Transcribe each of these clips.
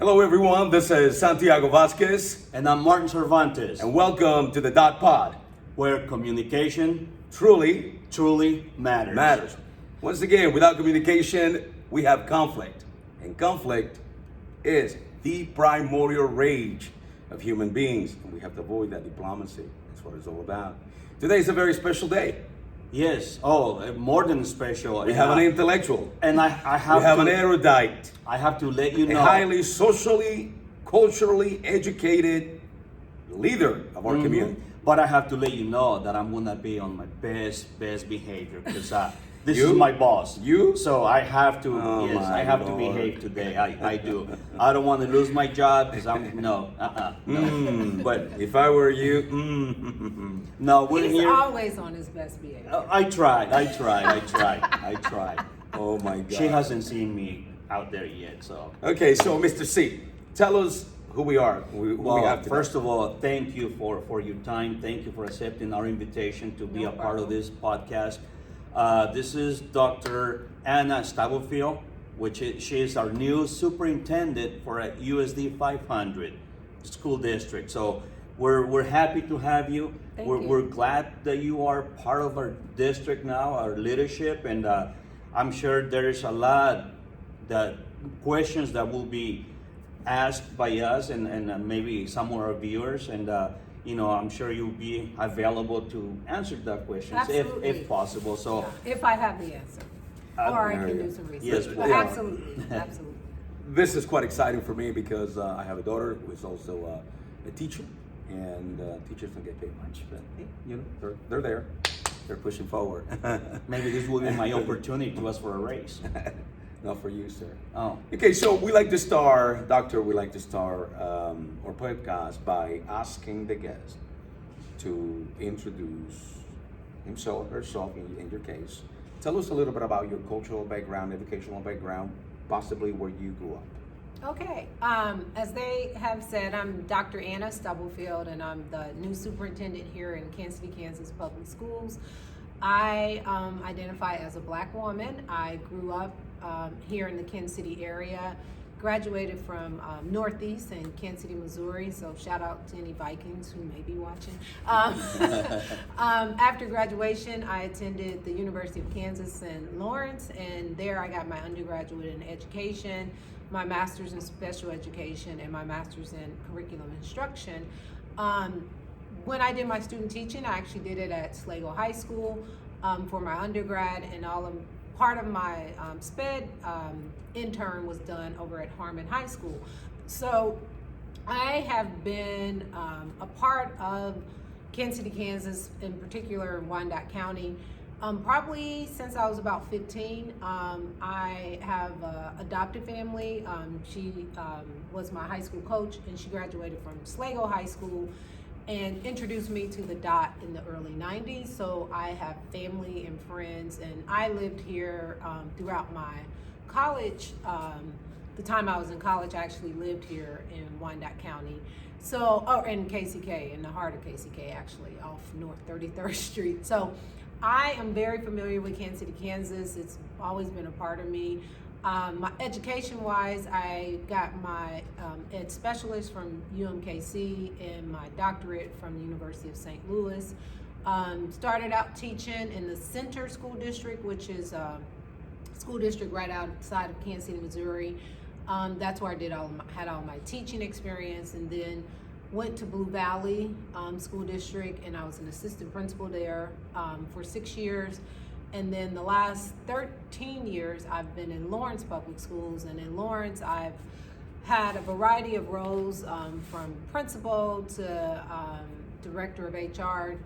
Hello everyone, this is Santiago Vásquez. And I'm Martin Cervantes. And welcome to the DOTTE POD, where communication truly matters. Once again, without communication, we have conflict. And conflict is the primordial rage of human beings. And we have to avoid that diplomacy. That's what it's all about. Today is a very special day. Yes, more than special. We have an intellectual. And I have an erudite. I have to let you know. A highly socially, culturally educated leader of our community. But I have to let you know that I'm gonna be on my best behavior because this You? is my boss. You? So I have to. Oh yes, my I have to Lord. behave today. I do. I don't want to lose my job because no. But if I were you, No, we're He's here. always on his best behavior. I tried. oh my God. She hasn't seen me out there yet, so. Okay, so Mr. C, tell us who we are. Who we have today. First of all, thank you for your time. Thank you for accepting our invitation to be No a part of problem. this podcast. This is Dr. Stubblefield, she is our new superintendent for a USD 500 school district. So we're happy to have you. Thank you. We're glad that you are part of our district now, our leadership, and I'm sure there is a lot that questions that will be asked by us and maybe some of our viewers, and I'm sure you'll be available to answer that questions if possible. So If I have the answer. Or I can do some research. Yes, But yeah. absolutely. This is quite exciting for me because I have a daughter who is also a teacher, and teachers don't get paid much, but hey, they're there. They're pushing forward. maybe this will be my opportunity to ask for a raise. Not for you, sir. Oh. Okay, so we like to start our podcast by asking the guest to introduce himself or herself, in your case. Tell us a little bit about your cultural background, educational background, possibly where you grew up. Okay. As they have said, I'm Dr. Anna Stubblefield, and I'm the new superintendent here in Kansas City, Kansas Public Schools. I identify as a Black woman. I grew up here in the Kansas City area, graduated from Northeast in Kansas City, Missouri, so shout out to any Vikings who may be watching. After graduation, I attended the University of Kansas in Lawrence, and there I got my undergraduate in education, my master's in special education, and my master's in curriculum instruction. When I did my student teaching, I actually did it at Sligo High School for my undergrad, and part of my SPED intern was done over at Harmon High School. So I have been a part of Kansas City, Kansas, in particular in Wyandotte County, probably since I was about 15. I have an adopted family. She was my high school coach, and she graduated from Sligo High School and introduced me to the DOTTE in the early 90s. So I have family and friends, and I lived here throughout my college. The time I was in college, I actually lived here in Wyandotte County. In KCK, in the heart of KCK, actually, off North 33rd Street. So I am very familiar with Kansas City, Kansas. It's always been a part of me. My education-wise, I got my ed specialist from UMKC and my doctorate from the University of St. Louis. Started out teaching in the Center School District, which is a school district right outside of Kansas City, Missouri. That's where I had all my teaching experience, and then went to Blue Valley School District, and I was an assistant principal there for 6 years. And then the last 13 years, I've been in Lawrence Public Schools, and in Lawrence, I've had a variety of roles from principal to director of HR,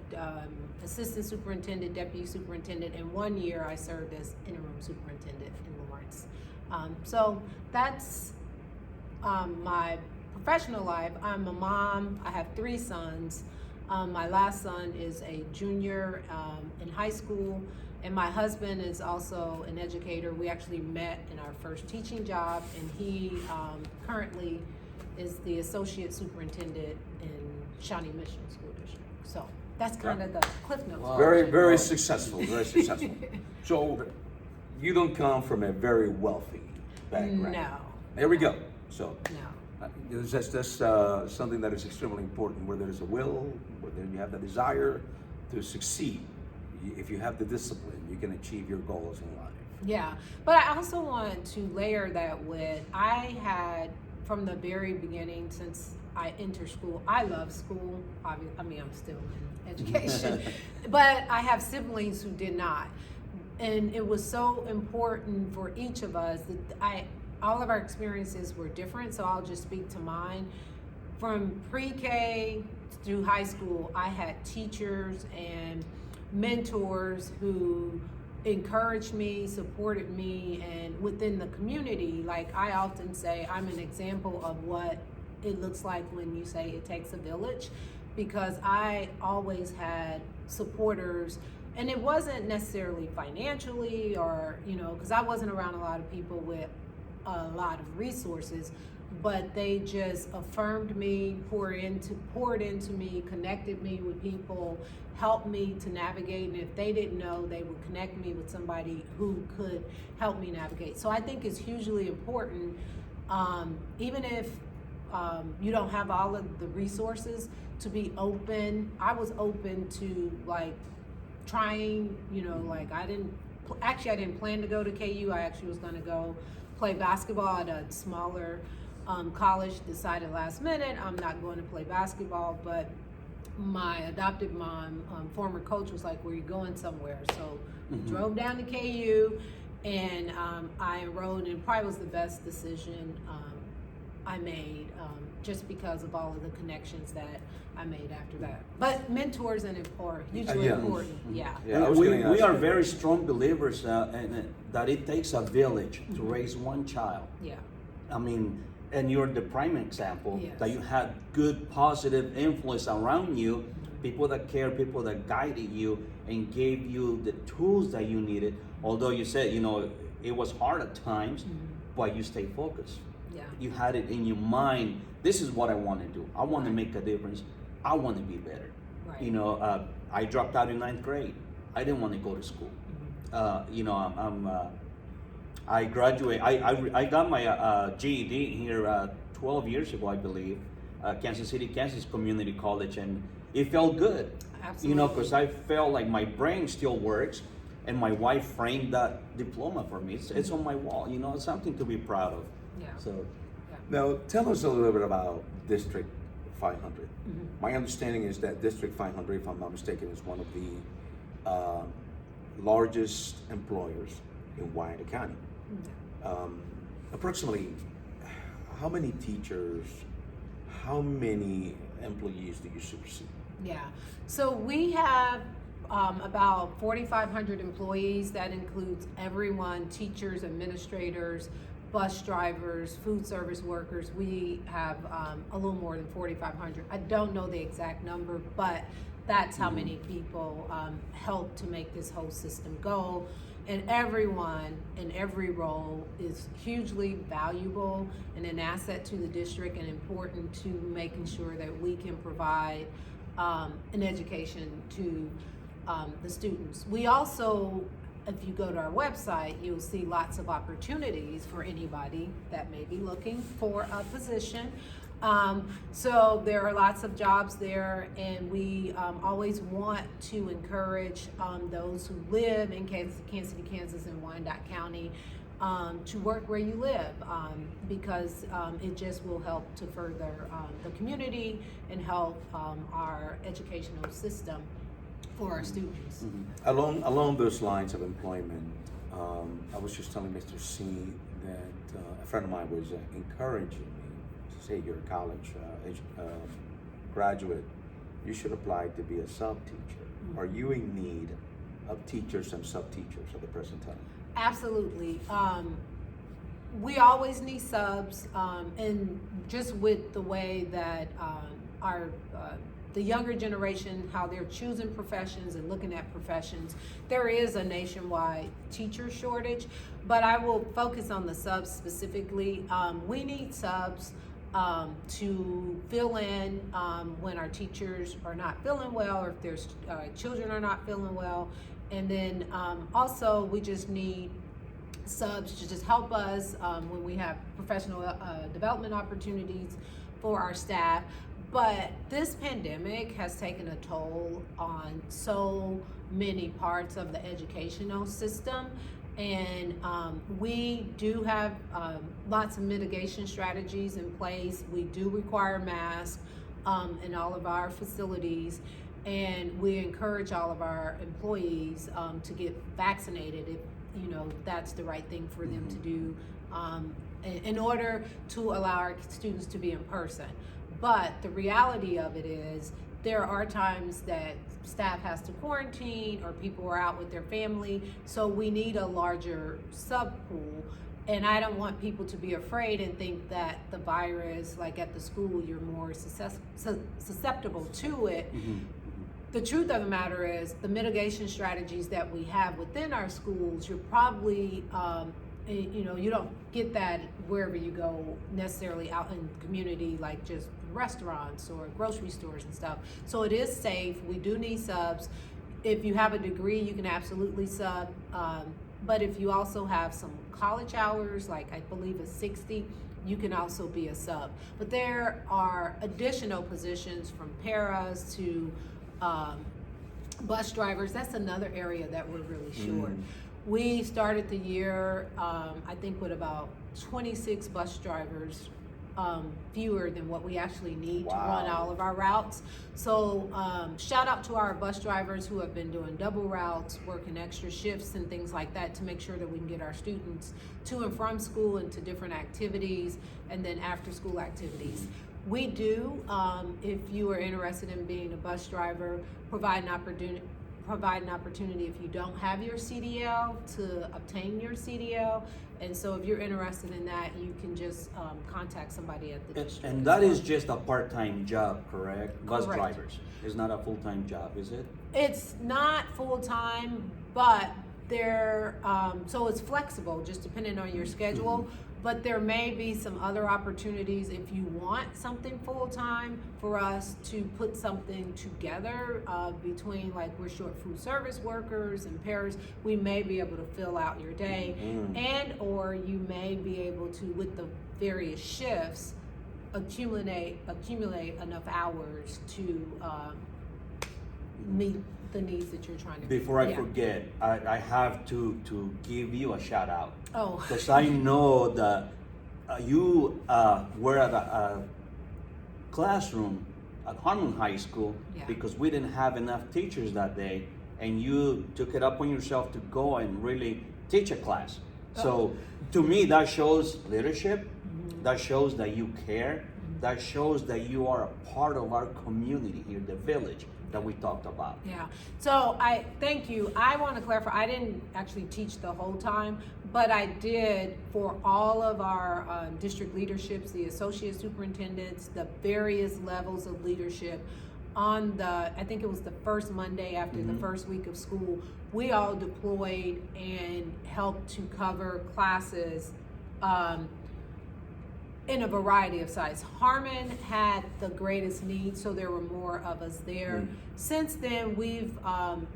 assistant superintendent, deputy superintendent, and 1 year I served as interim superintendent in Lawrence. So that's my professional life. I'm a mom. I have 3 sons. My last son is a junior in high school, and my husband is also an educator. We actually met in our first teaching job, and he currently is the associate superintendent in Shawnee Mission School District. So that's kind of the cliff notes. Wow. Very successful, very successful. So you don't come from a very wealthy background. No. There we go. So No. That's something that is extremely important. Where there's a will, where you have the desire to succeed, if you have the discipline, you can achieve your goals in life. Yeah, but I also want to layer that with, I had from the very beginning, since I entered school, I love school. I mean, I'm still in education, but I have siblings who did not. And it was so important for each of us that all of our experiences were different, so I'll just speak to mine. From pre-K through high school, I had teachers and mentors who encouraged me, supported me, and within the community, like I often say, I'm an example of what it looks like when you say it takes a village, because I always had supporters, and it wasn't necessarily financially or, because I wasn't around a lot of people with a lot of resources, but they just affirmed me, poured into me, connected me with people, helped me to navigate, and if they didn't know, they would connect me with somebody who could help me navigate. So I think it's hugely important, even if you don't have all of the resources, to be open. I was open to trying, I didn't plan to go to KU. I actually was going to go play basketball at a smaller college. Decided last minute I'm not going to play basketball, but my adopted mom, former coach, was like, "Were you going somewhere?" So drove down to KU, and I enrolled, and it probably was the best decision I made, just because of all of the connections that I made after that. But mentors are hugely important. Yeah. We are very strong believers that it takes a village to raise one child. Yeah. I mean, and you're the prime example, Yes. that you had good positive influence around you, people that care, people that guided you and gave you the tools that you needed. Although you said, it was hard at times, but you stayed focused. Yeah. You had it in your mind, this is what I want to do. I want to make a difference. I want to be better. Right. I dropped out in 9th grade. I didn't want to go to school. I graduated. I got my GED here 12 years ago, I believe, Kansas City, Kansas Community College, and it felt good. Absolutely. Because I felt like my brain still works, and my wife framed that diploma for me. It's on my wall. It's something to be proud of. Yeah. So, Now, tell us a little bit about District 500. My understanding is that District 500, if I'm not mistaken, is one of the largest employers in Wyandotte County. Approximately, how many teachers, how many employees do you supersede? Yeah, so we have about 4,500 employees. That includes everyone, teachers, administrators, bus drivers, food service workers. We have a little more than 4,500. I don't know the exact number, but that's how many people help to make this whole system go. And everyone in every role is hugely valuable and an asset to the district, and important to making sure that we can provide an education to the students. We also, if you go to our website, you'll see lots of opportunities for anybody that may be looking for a position. So there are lots of jobs there, and we always want to encourage those who live in Kansas City, Kansas, and Wyandotte County to work where you live, because it just will help to further the community and help our educational system for our students. Along those lines of employment, I was just telling Mr. C that a friend of mine was encouraging me. Say you're a college graduate, you should apply to be a sub teacher. Are you in need of teachers and sub teachers at the present time? Absolutely. We always need subs, and just with the way that the younger generation, how they're choosing professions and looking at professions, there is a nationwide teacher shortage, but I will focus on the subs specifically. We need subs to fill in when our teachers are not feeling well, or if their children are not feeling well. And then also we just need subs to just help us when we have professional development opportunities for our staff. But this pandemic has taken a toll on so many parts of the educational system. And we do have lots of mitigation strategies in place. We do require masks in all of our facilities. And we encourage all of our employees to get vaccinated if that's the right thing for them to do in order to allow our students to be in person. But the reality of it is there are times that staff has to quarantine or people are out with their family, so we need a larger sub pool. And I don't want people to be afraid and think that the virus, like at the school, you're more susceptible to it. The truth of the matter is the mitigation strategies that we have within our schools, you're probably, you don't get that wherever you go necessarily out in the community, like just restaurants or grocery stores and stuff. So it is safe. We do need subs. If you have a degree, you can absolutely sub. But if you also have some college hours, like I believe it's 60, you can also be a sub. But there are additional positions from paras to bus drivers. That's another area that we're really short. We started the year, I think, with about 26 bus drivers, fewer than what we actually need to run all of our routes. So shout out to our bus drivers who have been doing double routes, working extra shifts and things like that to make sure that we can get our students to and from school and to different activities and then after school activities. We do, if you are interested in being a bus driver, provide an opportunity if you don't have your CDL to obtain your CDL. And so if you're interested in that, you can just contact somebody at the district. And that is just a part-time job, correct? Bus Correct. drivers. It's not a full-time job, is it? It's not full-time, but they're, so it's flexible, just depending on your schedule. But there may be some other opportunities if you want something full-time for us to put something together between, like, we're short food service workers and paras. We may be able to fill out your day and or you may be able to, with the various shifts, accumulate enough hours to meet the needs that you're trying to Before I forget, I have to give you a shout out. Oh. Because I know that you were at a classroom at Harmon High School because we didn't have enough teachers that day, and you took it up on yourself to go and really teach a class. So to me, that shows leadership, that shows that you care, that shows that you are a part of our community here, the village that we talked about. Yeah, so I thank you. I want to clarify, I didn't actually teach the whole time, but I did for all of our district leaderships, the associate superintendents, the various levels of leadership. On the, I think it was the first Monday after the first week of school, we all deployed and helped to cover classes in a variety of sites. Harmon had the greatest need, so there were more of us there. Since then, we've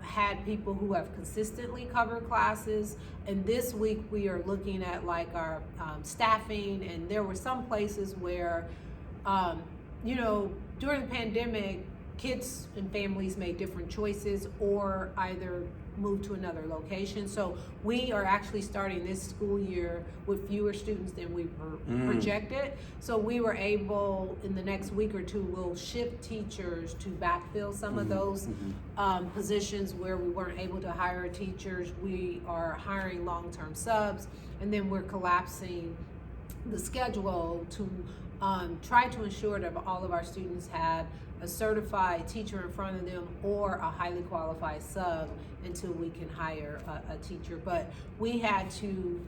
had people who have consistently covered classes, and this week we are looking at like our staffing, and there were some places where, during the pandemic, kids and families made different choices or either moved to another location. So we are actually starting this school year with fewer students than we projected. So we were able, in the next week or two, we'll shift teachers to backfill some of those positions where we weren't able to hire teachers. We are hiring long-term subs, and then we're collapsing the schedule to try to ensure that all of our students have a certified teacher in front of them or a highly qualified sub until we can hire a teacher. But we had to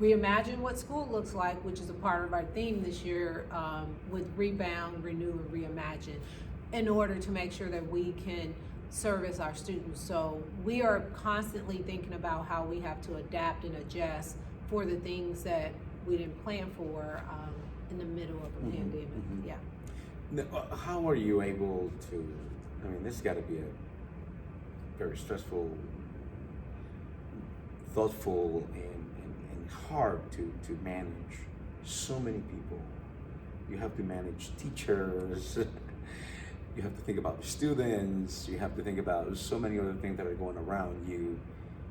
reimagine what school looks like, which is a part of our theme this year with Rebound, Renew, and Reimagine, in order to make sure that we can service our students. So we are constantly thinking about how we have to adapt and adjust for the things that we didn't plan for in the middle of a pandemic. Yeah. Now, how are you able to, this has got to be a very stressful thoughtful and hard to manage so many people. You have to manage teachers, you have to think about the students, you have to think about so many other things that are going around you,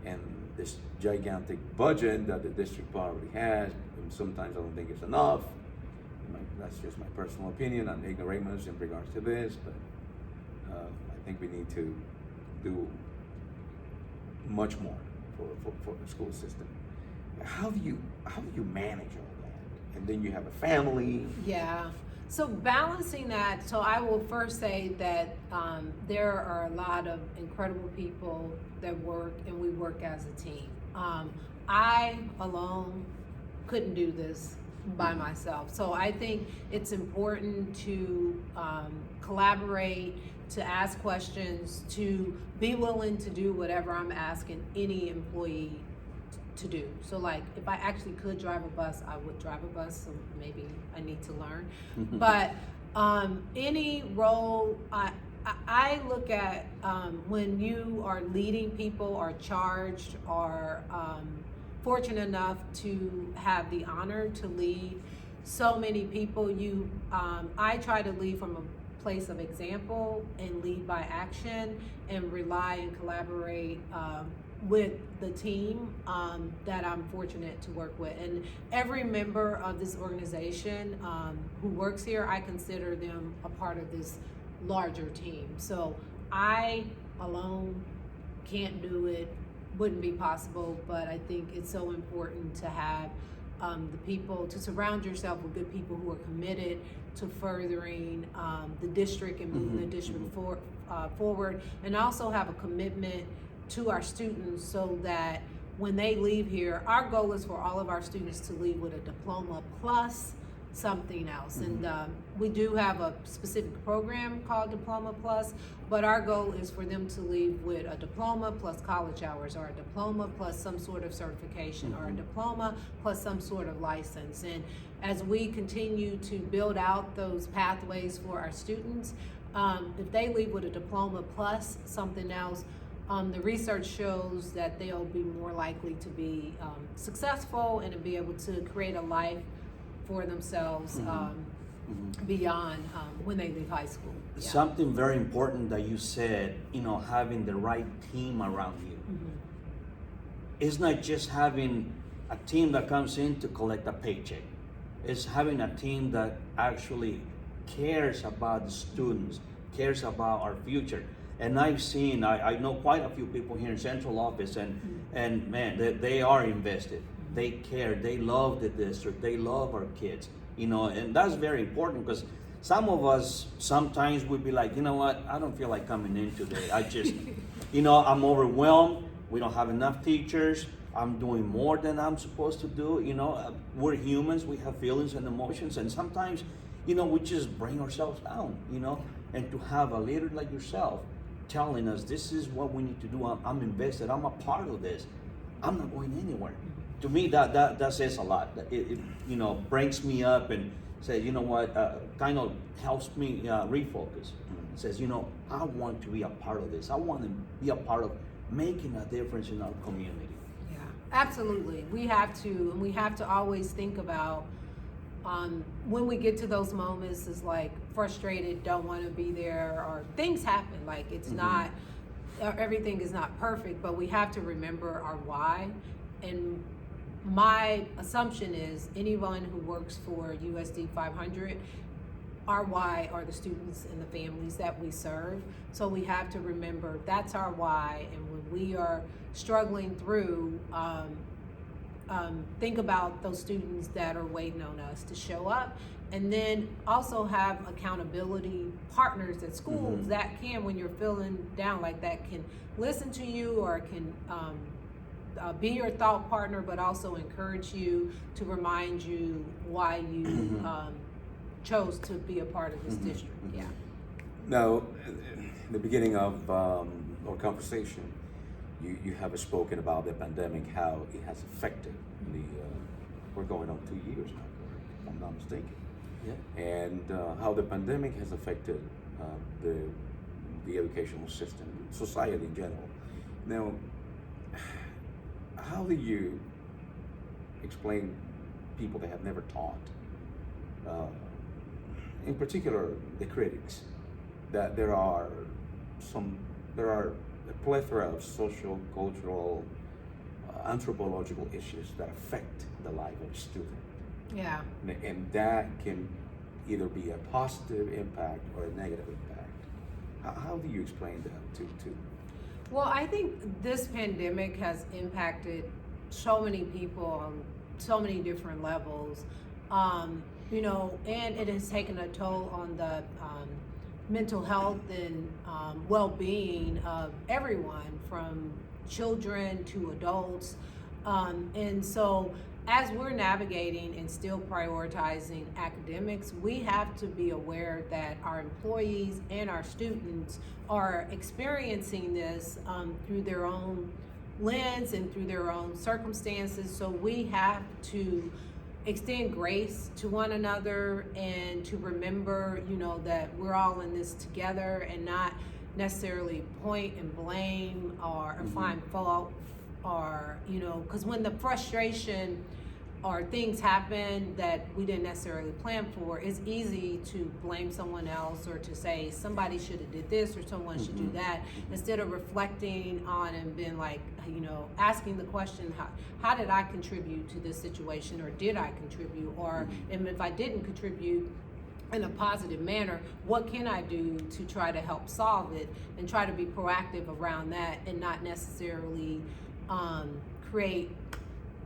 and this gigantic budget that the district already has, and sometimes I don't think it's enough. That's just my personal opinion. I'm ignoramus in regards to this, but I think we need to do much more for the school system. How do you manage all that? And then you have a family. Yeah. So balancing that, so I will first say that there are a lot of incredible people that work, and we work as a team. I alone couldn't do this by myself. So I think it's important to collaborate, to ask questions, to be willing to do whatever I'm asking any employee to do. So like, if I actually could drive a bus, I would drive a bus, so maybe I need to learn. But any role, I look at when you are leading people, are charged, or fortunate enough to have the honor to lead so many people, I try to lead from a place of example and lead by action and rely and collaborate with the team that I'm fortunate to work with. And every member of this organization who works here, I consider them a part of this larger team. So I alone can't do it, wouldn't be possible, but I think it's so important to have the people, to surround yourself with good people who are committed to furthering the district and moving the district forward, and also have a commitment to our students so that when they leave here, our goal is for all of our students to leave with a Diploma Plus something else. And we do have a specific program called Diploma Plus, but our goal is for them to leave with a diploma plus college hours, or a diploma plus some sort of certification, or a diploma plus some sort of license. And as we continue to build out those pathways for our students, if they leave with a diploma plus something else, the research shows that they'll be more likely to be successful and to be able to create a life for themselves beyond when they leave high school. Yeah. Something very important that you said, having the right team around you. It's not just having a team that comes in to collect a paycheck. It's having a team that actually cares about the students, cares about our future. And I've seen, I know quite a few people here in central office, and man, they are invested. They care, they love the district, they love our kids, and that's very important, because some of us sometimes would be like, you know what, I don't feel like coming in today. I just, I'm overwhelmed. We don't have enough teachers. I'm doing more than I'm supposed to do. We're humans, we have feelings and emotions, and sometimes, we just bring ourselves down, and to have a leader like yourself telling us this is what we need to do. I'm invested, I'm a part of this. I'm not going anywhere. To me, that says a lot. It brings me up and says, you know what, kind of helps me refocus. It says, I want to be a part of this. I want to be a part of making a difference in our community. Yeah, absolutely. We have to always think about when we get to those moments, is like frustrated, don't want to be there, or things happen. Like it's not, everything is not perfect, but we have to remember our why. And my assumption is anyone who works for USD 500, our why are the students and the families that we serve. So we have to remember that's our why. And when we are struggling through, think about those students that are waiting on us to show up, and then also have accountability partners at schools that can, when you're feeling down like that, can listen to you, or can be your thought partner, but also encourage you, to remind you why you chose to be a part of this district. Yeah. Now, in the beginning of our conversation, you have spoken about the pandemic, how it has affected we're going on 2 years now, if I'm not mistaken. Yeah. And how the pandemic has affected the educational system, society in general. Now, how do you explain people that have never taught, in particular the critics, that there are a plethora of social, cultural, anthropological issues that affect the life of a student? Yeah. And that can either be a positive impact or a negative impact. How do you explain that to? Well, I think this pandemic has impacted so many people on so many different levels, you know, and it has taken a toll on the mental health and well-being of everyone, from children to adults. And so as we're navigating and still prioritizing academics, we have to be aware that our employees and our students are experiencing this through their own lens and through their own circumstances. So we have to extend grace to one another and to remember, you know, that we're all in this together, and not necessarily point and blame or find fault, or, you know, because when the frustration or things happen that we didn't necessarily plan for, it's easy to blame someone else or to say somebody should have did this or someone should do that, instead of reflecting on and being like, you know, asking the question, how did I contribute to this situation, or did I contribute, or and if I didn't contribute in a positive manner, what can I do to try to help solve it, and try to be proactive around that, and not necessarily create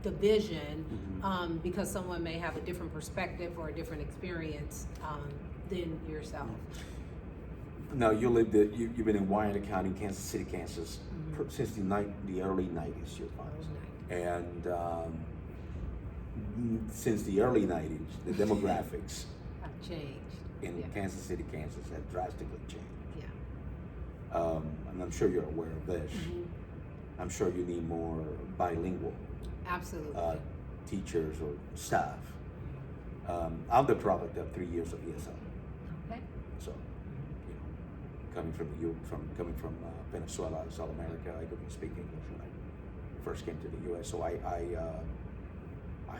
division because someone may have a different perspective or a different experience than yourself. Now you've been in Wyandotte County, Kansas City, Kansas, since the early 90s, you're fine. And since the early 90s, the demographics Have changed. in Kansas City, Kansas have drastically changed. Yeah. And I'm sure you're aware of this. I'm sure you need more bilingual Absolutely. teachers or staff. I'm the product of 3 years of ESL. Okay. So, you know, coming from Venezuela, South America, I couldn't speak English when I first came to the U.S. So I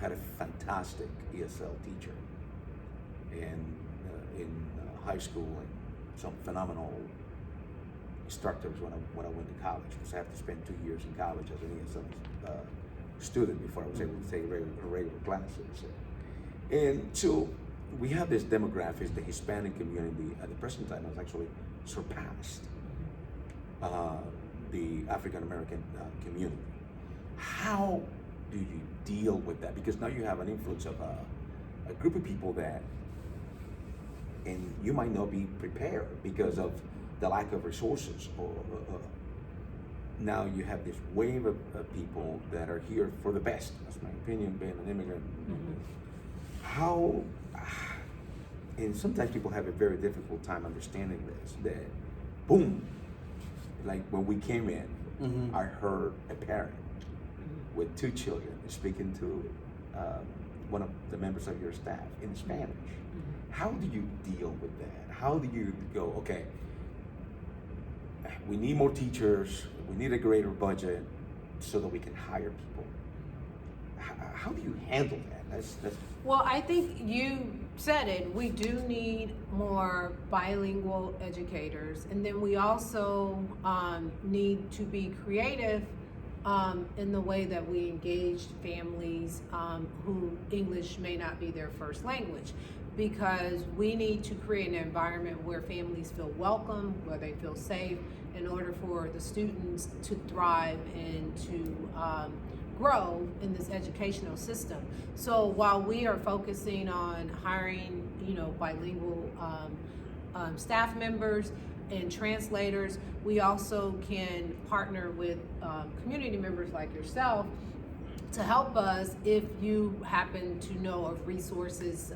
had a fantastic ESL teacher in high school, and some phenomenal instructors when I went to college, because I have to spend 2 years in college as an ESL student before I was able to take regular classes. And so we have this demographics, the Hispanic community at the present time has actually surpassed the African American community. How do you deal with that? Because now you have an influx of a group of people that, and you might not be prepared because of the lack of resources, or now you have this wave of people that are here for the best. That's my opinion, being an immigrant. How, and sometimes people have a very difficult time understanding this, that boom, like when we came in, I heard a parent with 2 children speaking to one of the members of your staff in Spanish. How do you deal with that? How do you go, okay, we need more teachers, we need a greater budget so that we can hire people? How do you handle that? That's Well, I think you said it. We do need more bilingual educators, and then we also need to be creative in the way that we engage families who English may not be their first language, because we need to create an environment where families feel welcome, where they feel safe, in order for the students to thrive and to grow in this educational system. So while we are focusing on hiring, you know, bilingual staff members and translators, we also can partner with community members like yourself to help us if you happen to know of resources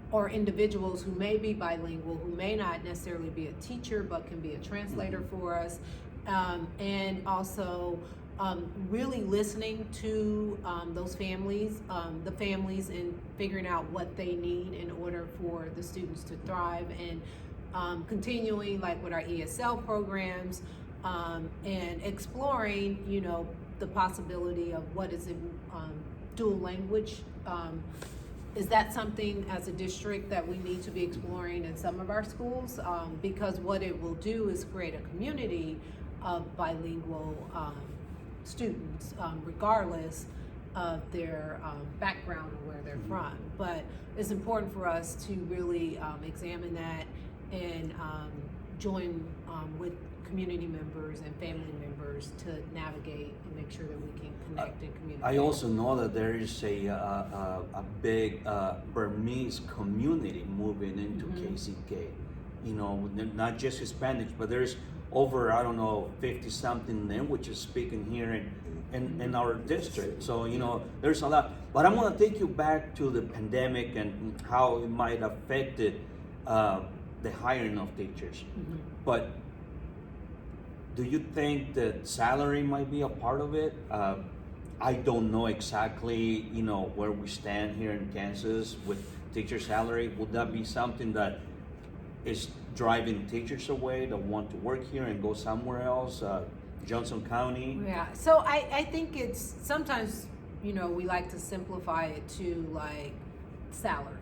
or individuals who may be bilingual, who may not necessarily be a teacher but can be a translator for us, and also really listening to those families, the families, and figuring out what they need in order for the students to thrive, and continuing like with our ESL programs, and exploring, you know, the possibility of what is it, dual language. Is that something as a district that we need to be exploring in some of our schools? Because what it will do is create a community of bilingual students, regardless of their background or where they're from. But it's important for us to really examine that and join with community members and family members to navigate and make sure that we can connect and communicate. I also know that there is a big Burmese community moving into KCK. You know, not just Hispanics, but there's over, I don't know, 50 something languages speaking here in our district. So, you know, there's a lot. But I'm gonna take you back to the pandemic and how it might have affected the hiring of teachers. But do you think that salary might be a part of it? I don't know exactly, you know, where we stand here in Kansas with teacher salary. Would that be something that is driving teachers away that want to work here and go somewhere else? Johnson County? Yeah, so I think it's sometimes, you know, we like to simplify it to like salary.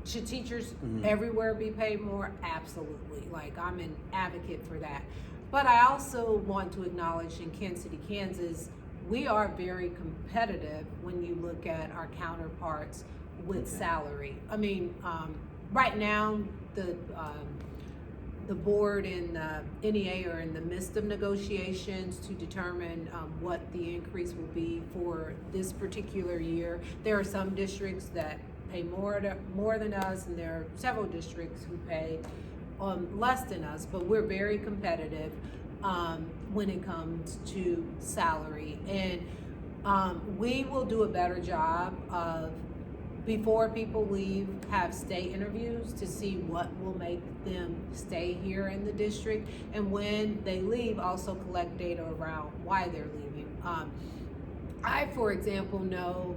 Should teachers everywhere be paid more? Absolutely. Like, I'm an advocate for that. But I also want to acknowledge in Kansas City, Kansas, we are very competitive when you look at our counterparts with salary. I mean, right now, the board and NEA are in the midst of negotiations to determine what the increase will be for this particular year. There are some districts that pay more than us, and there are several districts who pay less than us, but we're very competitive when it comes to salary. And we will do a better job of, before people leave, have stay interviews to see what will make them stay here in the district. And when they leave, also collect data around why they're leaving. I, for example, know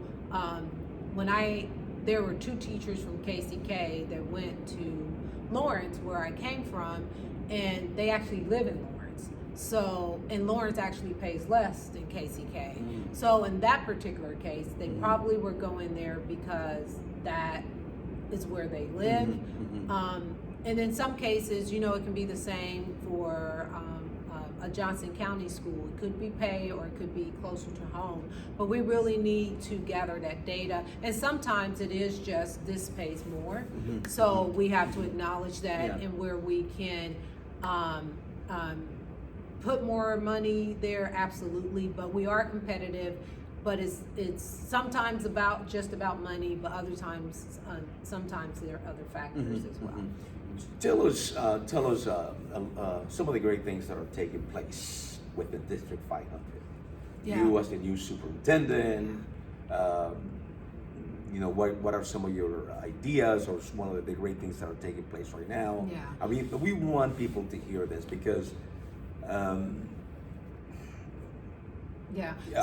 there were 2 teachers from KCK that went to Lawrence, where I came from, and they actually live in Lawrence. So, and Lawrence actually pays less than KCK. So in that particular case, they probably were going there because that is where they live. And in some cases, you know, it can be the same for a Johnson County school. It could be pay or it could be closer to home. But we really need to gather that data. And sometimes it is just this pays more. So we have to acknowledge that, and where we can put more money there, absolutely. But we are competitive. But it's sometimes just about money, but other times, sometimes there are other factors as well. Tell us some of the great things that are taking place with the District 500. You as the new superintendent, you know, what are some of your ideas or one of the great things that are taking place right now? I mean, we want people to hear this because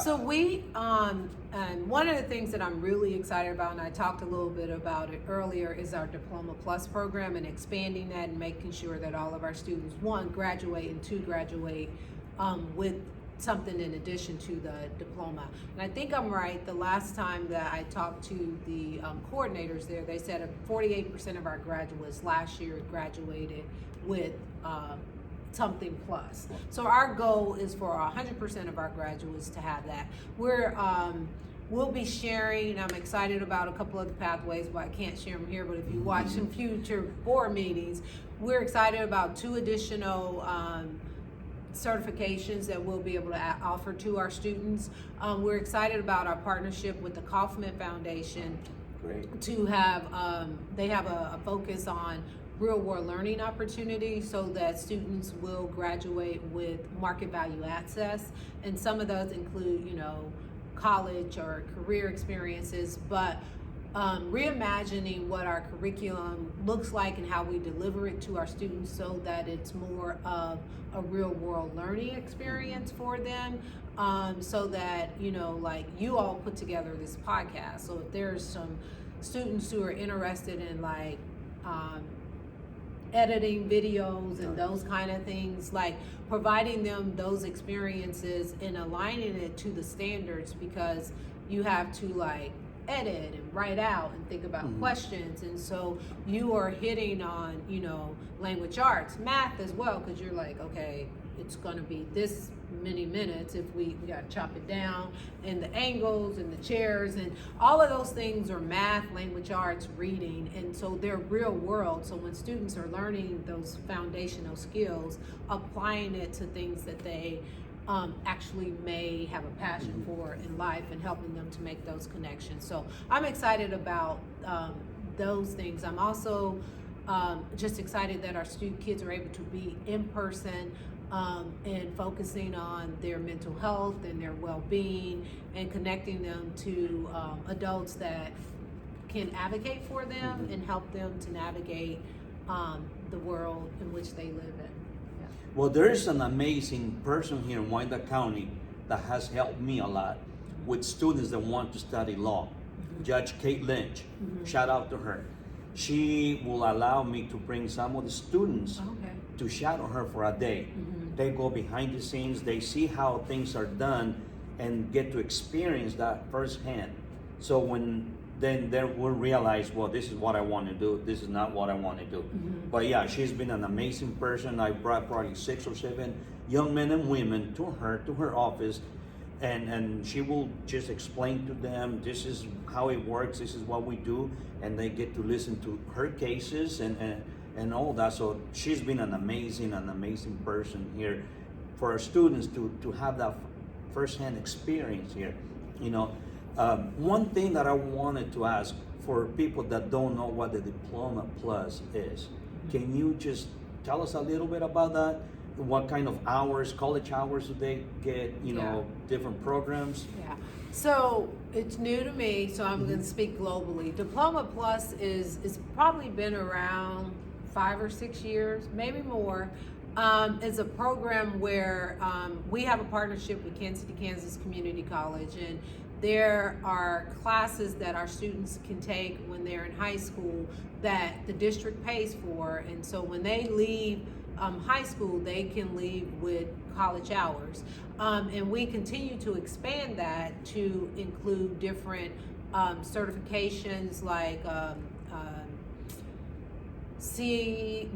so we, and one of the things that I'm really excited about, and I talked a little bit about it earlier, is our Diploma Plus program and expanding that and making sure that all of our students, 1, graduate, and 2, graduate with something in addition to the diploma. And I think I'm right, the last time that I talked to the coordinators there, they said 48% of our graduates last year graduated with something plus. So our goal is for 100% of our graduates to have that. We'll be sharing, I'm excited about a couple of the pathways, but I can't share them here, but if you watch some future board meetings, we're excited about 2 additional certifications that we'll be able to offer to our students. We're excited about our partnership with the Kaufman Foundation. Great. To have, they have a focus on real world learning opportunities so that students will graduate with market value access. And some of those include, you know, college or career experiences, but reimagining what our curriculum looks like and how we deliver it to our students so that it's more of a real world learning experience for them. So that, you know, like you all put together this podcast. So if there's some students who are interested in like editing videos and those kind of things, like providing them those experiences and aligning it to the standards, because you have to like edit and write out and think about questions. And so you are hitting on, you know, language arts, math as well, because you're like, okay, it's going to be this many minutes if we got to chop it down, and the angles and the chairs and all of those things are math, language arts, reading, and so they're real world. So when students are learning those foundational skills, applying it to things that they actually may have a passion for in life, and helping them to make those connections. So I'm excited about those things. I'm also just excited that our kids are able to be in person and focusing on their mental health and their well-being, and connecting them to adults that can advocate for them and help them to navigate the world in which they live in. Yeah. Well, there is an amazing person here in Wyandotte County that has helped me a lot with students that want to study law. Judge Kate Lynch, shout out to her. She will allow me to bring some of the students to shadow her for a day. They go behind the scenes, they see how things are done, and get to experience that firsthand. So when then we'll realize, well, this is what I want to do, this is not what I want to do. But yeah, she's been an amazing person. I brought probably 6 or 7 young men and women to her office, and she will just explain to them, this is how it works, this is what we do, and they get to listen to her cases and all that. So she's been an amazing person here for our students to have that firsthand experience here. You know, one thing that I wanted to ask for people that don't know what the Diploma Plus is, can you just tell us a little bit about that? What kind of hours, college hours do they get, you know, different programs? Yeah. So it's new to me, so I'm going to speak globally. Diploma Plus is probably been around 5 or 6 years, maybe more. It's a program where we have a partnership with Kansas City, Kansas Community College, and there are classes that our students can take when they're in high school that the district pays for, and so when they leave high school, they can leave with college hours. And we continue to expand that to include different certifications like a CNA,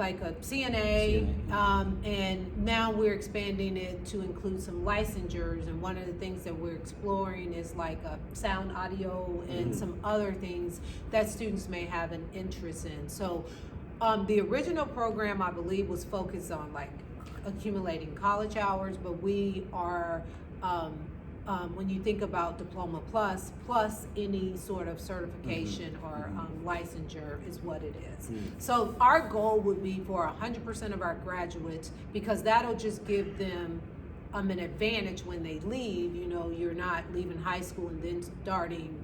and now we're expanding it to include some licensures, and one of the things that we're exploring is like sound, audio, and some other things that students may have an interest in. So the original program, I believe, was focused on like accumulating college hours, but we are when you think about Diploma Plus any sort of certification or licensure is what it is. So our goal would be for 100% of our graduates, because that'll just give them an advantage when they leave. You know, you're not leaving high school and then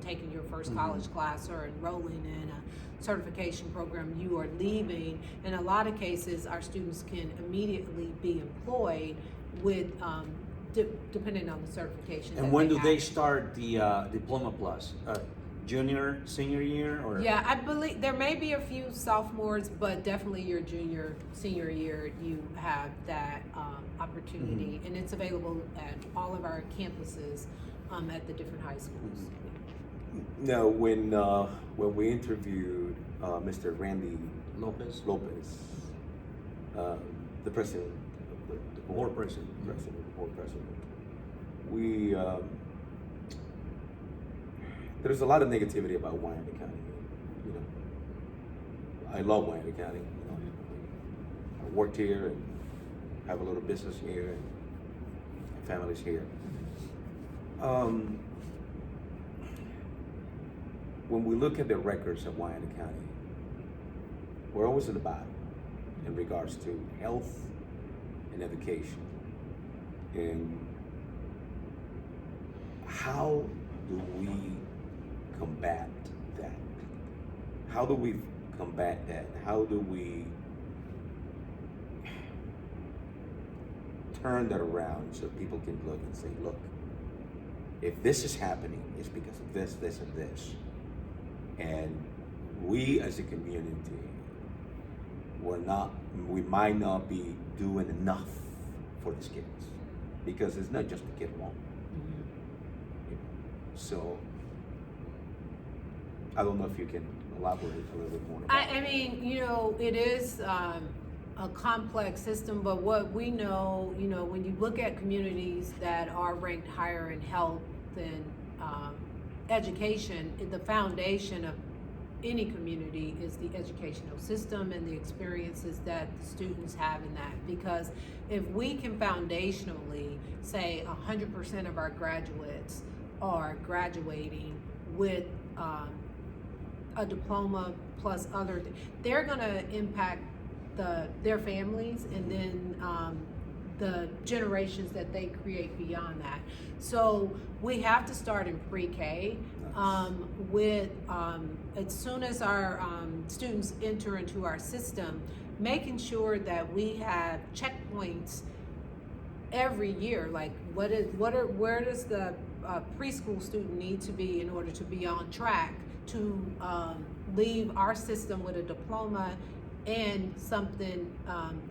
taking your first college class or enrolling in a certification program. You are leaving. In a lot of cases, our students can immediately be employed with depending on the certification. And when do they start the Diploma Plus? Junior, senior year, or? Yeah, I believe there may be a few sophomores, but definitely your junior, senior year, you have that opportunity, and it's available at all of our campuses at the different high schools. Now, when we interviewed Mr. Randy Lopez, the president, the board president, we there's a lot of negativity about Wyoming County. You know, I love Wyoming County. You know, I worked here and have a little business here, and my family's here. When we look at the records of Wyandotte County, we're always in the bottom in regards to health and education. And how do we combat that? How do we combat that? How do we turn that around so people can look and say, look, if this is happening, it's because of this, this, and this. And we as a community, we're not we might not be doing enough for these kids, because it's not just the kid alone. You know, so I don't know if you can elaborate a little bit more about I mean, you know, it is a complex system, but what we know, you know, when you look at communities that are ranked higher in health and education, the foundation of any community is the educational system and the experiences that the students have in that. Because if we can foundationally say 100% of our graduates are graduating with a diploma plus other, they're gonna impact their families and then the generations that they create beyond that. So we have to start in pre-K with as soon as our students enter into our system, making sure that we have checkpoints every year. Like where does the preschool student need to be in order to be on track to leave our system with a diploma and something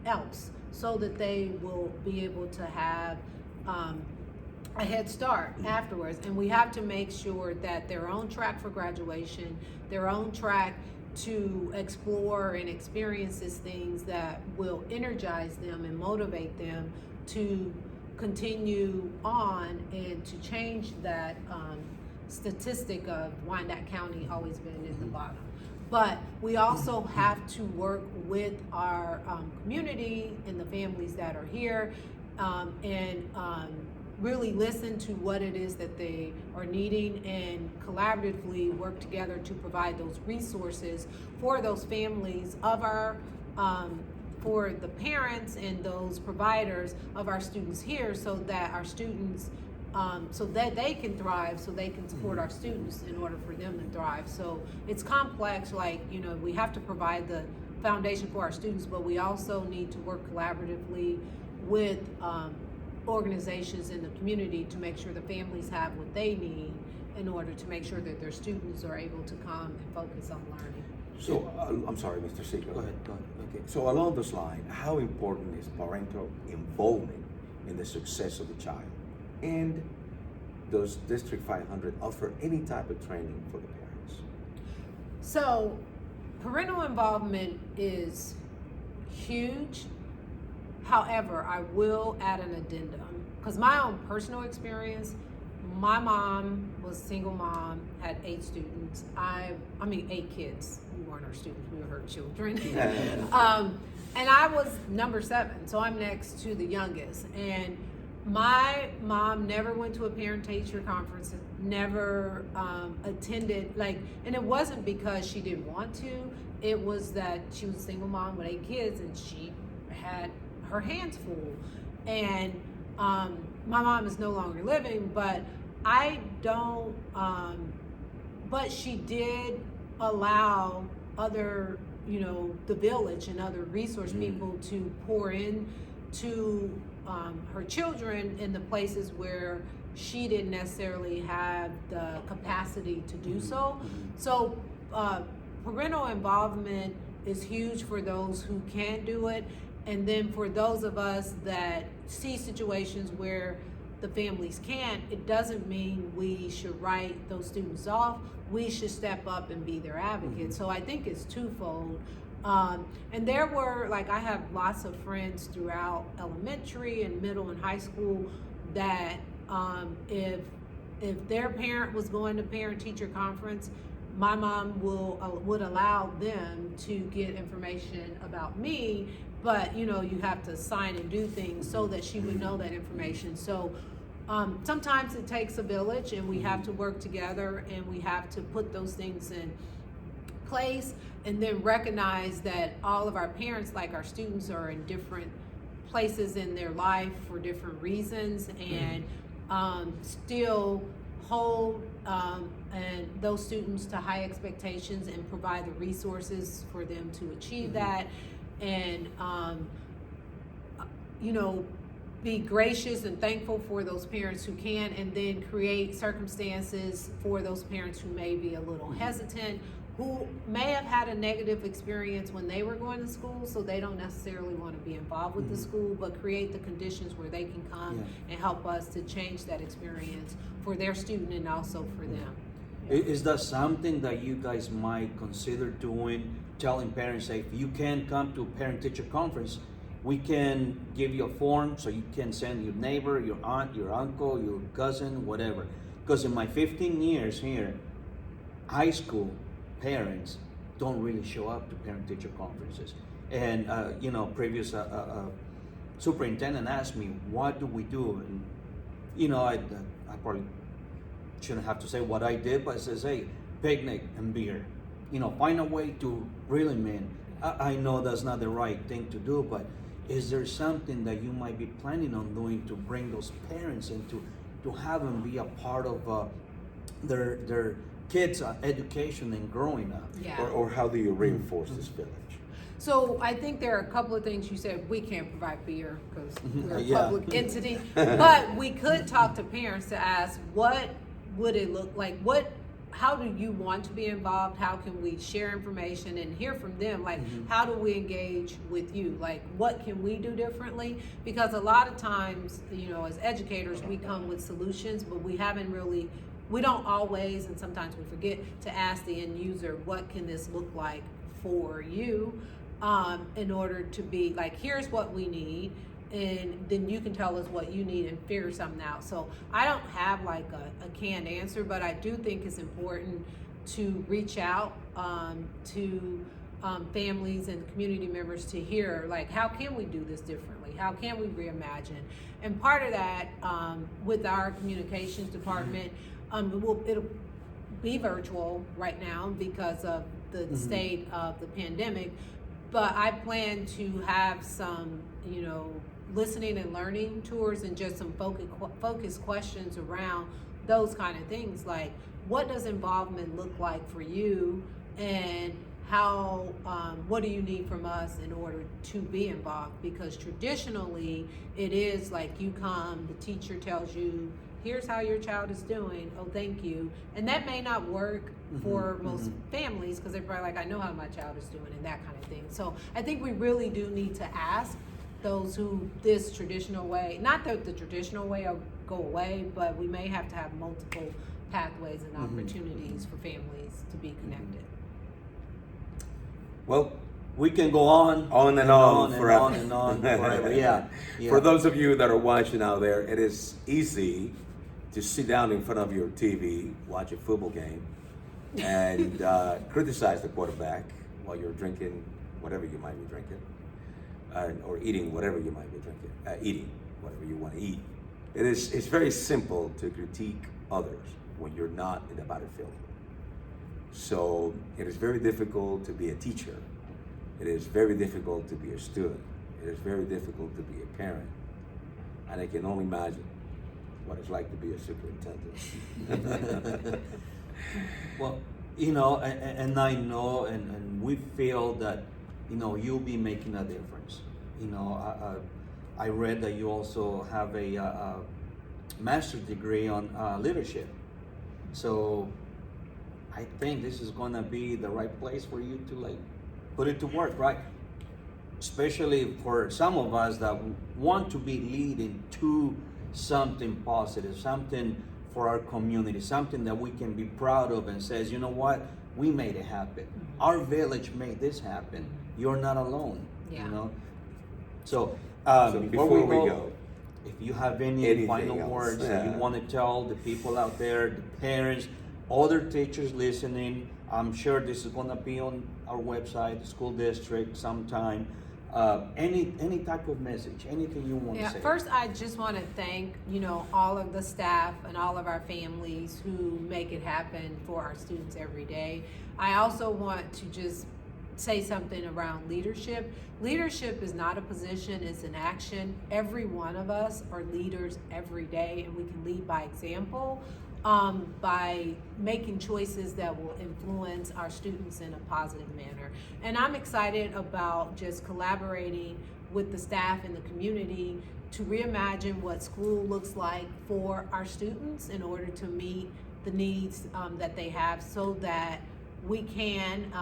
else, so that they will be able to have a head start afterwards. And we have to make sure that they're on track for graduation, they're on track to explore and experience these things that will energize them and motivate them to continue on and to change that statistic of Wyandotte County always being in the bottom. But we also have to work with our community and the families that are here and really listen to what it is that they are needing and collaboratively work together to provide those resources for those families of our, for the parents and those providers of our students here, so that our students, so that they can thrive, so they can support our students in order for them to thrive. So it's complex, like, you know, we have to provide the foundation for our students, but we also need to work collaboratively with organizations in the community to make sure the families have what they need in order to make sure that their students are able to come and focus on learning. So, I'm sorry, Mr. Seco. Go ahead. Okay, so along this line, how important is parental involvement in the success of the child? And does District 500 offer any type of training for the parents? So, parental involvement is huge. However, I will add an addendum, because my own personal experience, my mom was a single mom, had 8 students. I mean 8 kids. We weren't her students, we were her children. And I was number 7, so I'm next to the youngest. And my mom never went to a parent-teacher conference, never attended, and it wasn't because she didn't want to, it was that she was a single mom with 8 kids and she had her hands full. And my mom is no longer living, but I don't, but she did allow other, you know, the village and other resource people to pour in to her children in the places where she didn't necessarily have the capacity to do so. So parental involvement is huge for those who can do it. And then for those of us that see situations where the families can't, it doesn't mean we should write those students off. We should step up and be their advocate. So I think it's twofold. And there were, like, I have lots of friends throughout elementary and middle and high school that if their parent was going to parent-teacher conference, my mom would allow them to get information about me, but you know, you have to sign and do things so that she would know that information. So sometimes it takes a village, and we have to work together, and we have to put those things in place, and then recognize that all of our parents, like our students, are in different places in their life for different reasons, and still hold and those students to high expectations and provide the resources for them to achieve that, and you know, be gracious and thankful for those parents who can, and then create circumstances for those parents who may be a little hesitant who may have had a negative experience when they were going to school, so they don't necessarily want to be involved with the school, but create the conditions where they can come and help us to change that experience for their student and also for them. Is that something that you guys might consider doing, telling parents, say, if you can't come to parent-teacher conference, we can give you a form so you can send your neighbor, your aunt, your uncle, your cousin, whatever. Because in my 15 years here, high school parents don't really show up to parent-teacher conferences. And, previous superintendent asked me, what do we do? And, I probably shouldn't have to say what I did, but it says, hey, picnic and beer. Find a way to reel them in. I know that's not the right thing to do, but is there something that you might be planning on doing to bring those parents in, to have them be a part of their kids' education and growing up? Yeah. Or how do you reinforce this village? So I think there are a couple of things you said. We can't provide beer because we're a Yeah. public entity, but we could talk to parents to ask, what would it look like? How do you want to be involved? How can we share information and hear from them? Like, how do we engage with you? Like, what can we do differently? Because a lot of times, as educators, we come with solutions, but we don't always, and sometimes we forget to ask the end user, what can this look like for you? In order to be like, here's what we need, and then you can tell us what you need and figure something out. So I don't have like a canned answer, but I do think it's important to reach out to families and community members to hear, like, how can we do this differently? How can we reimagine? And part of that, with our communications department, it'll be virtual right now because of the state of the pandemic, but I plan to have some, listening and learning tours and just some focused questions around those kind of things, like, what does involvement look like for you, and how what do you need from us in order to be involved? Because traditionally it is like, you come, the teacher tells you, here's how your child is doing, oh thank you, and that may not work for most families, because they're probably like, I know how my child is doing, and that kind of thing. So I think we really do need to ask those who this traditional way, not that the traditional way will go away, but we may have to have multiple pathways and opportunities for families to be connected. Well, We can go on and on forever. on and on forever. Yeah. For those of you that are watching out there, it is easy to sit down in front of your TV, watch a football game, and criticize the quarterback while you're drinking whatever you might be drinking, or eating whatever you might be drinking, eating whatever you want to eat. It's very simple to critique others when you're not in the battlefield. So it is very difficult to be a teacher. It is very difficult to be a student. It is very difficult to be a parent. And I can only imagine what it's like to be a superintendent. Well, and I know, and we feel that, you'll be making a difference. I read that you also have a master's degree on leadership. So I think this is gonna be the right place for you to put it to work, right? Especially for some of us that want to be leading to something positive, something for our community, something that we can be proud of and says, you know what, we made it happen. Our village made this happen. You're not alone. Yeah. So, before we go, if you have any anything final else? words that you want to tell the people out there, the parents, other teachers listening, I'm sure this is going to be on our website, the school district, sometime. Any type of message, anything you want to say. First, I just want to thank, all of the staff and all of our families who make it happen for our students every day. I also want to just say something around leadership. Leadership is not a position, it's an action. Every one of us are leaders every day, and we can lead by example. By making choices that will influence our students in a positive manner. And I'm excited about just collaborating with the staff and the community to reimagine what school looks like for our students in order to meet the needs that they have, so that we can,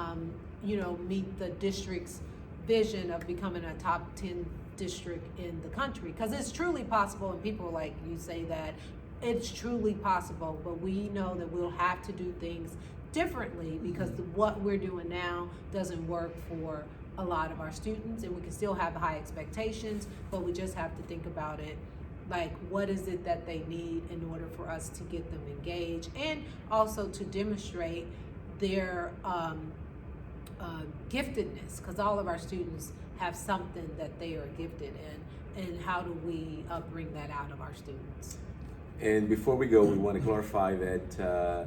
meet the district's vision of becoming a top 10 district in the country. Because it's truly possible, and people like you say that it's truly possible, but we know that we'll have to do things differently because what we're doing now doesn't work for a lot of our students, and we can still have high expectations, but we just have to think about it like what is it that they need in order for us to get them engaged, and also to demonstrate their giftedness, because all of our students have something that they are gifted in, and how do we bring that out of our students? And before we go, we want to clarify that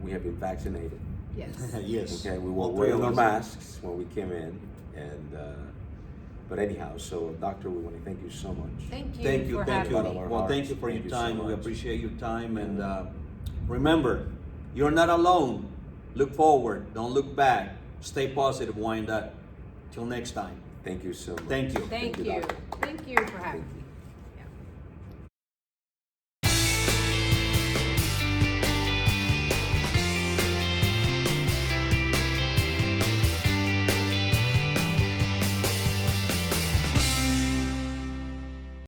we have been vaccinated. Yes. Yes. Okay, we were wearing our masks when we came in, and but anyhow, so doctor, we want to thank you so much. Thank you. Thank you, for thank you. having me. Well, thank you for Thank your you so time. We much. appreciate your time, and remember, you're not alone. Look forward. Don't look back. Stay positive, Wyandotte. Till next time. Thank you so much. Thank you. Thank you. doctor. Thank you for having me.